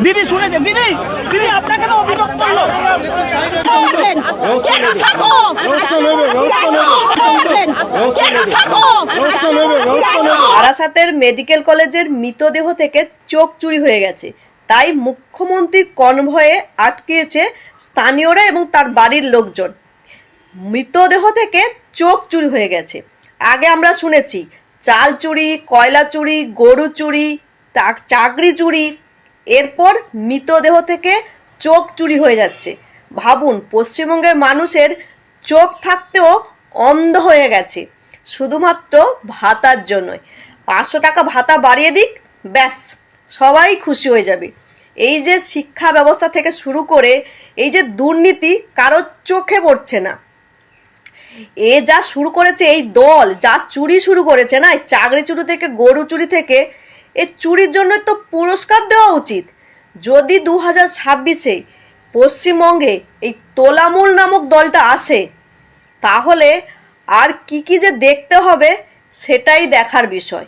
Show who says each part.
Speaker 1: দিদি শুনেছেন দিদি দিদি আপনাকে তো অভিযোগ করলো।
Speaker 2: বারাসাতের মেডিকেল কলেজের মৃতদেহ থেকে চোখ চুরি হয়ে গেছে, তাই মুখ্যমন্ত্রীর কনভয়ে আটকেছে স্থানীয়রা এবং তার বাড়ির লোকজন। মৃতদেহ থেকে চোখ চুরি হয়ে গেছে। আগে আমরা শুনেছি চাল চুরি, কয়লা চুরি, গরু চুরি, চাকরি চুরি, এরপর মৃতদেহ থেকে চোখ চুরি হয়ে যাচ্ছে। ভাবুন, পশ্চিমবঙ্গের মানুষের চোখ থাকতেও অন্ধ হয়ে গেছে শুধুমাত্র ভাতার জন্যই। 500 টাকা ভাতা বাড়িয়ে দিক, ব্যাস সবাই খুশি হয়ে যাবে। এই যে শিক্ষা ব্যবস্থা থেকে শুরু করে এই যে দুর্নীতি কারোর চোখে পড়ছে না। এ যা শুরু করেছে এই দল, যা চুরি শুরু করেছে না, এই চাকরি চুরি থেকে গরু চুরি থেকে, এই চুরির জন্য তো পুরস্কার দেওয়া উচিত। যদি 2026-এ পশ্চিমবঙ্গে এই তোলামূল নামক দলটা আসে, তাহলে আর কি কি যে দেখতে হবে সেটাই দেখার বিষয়।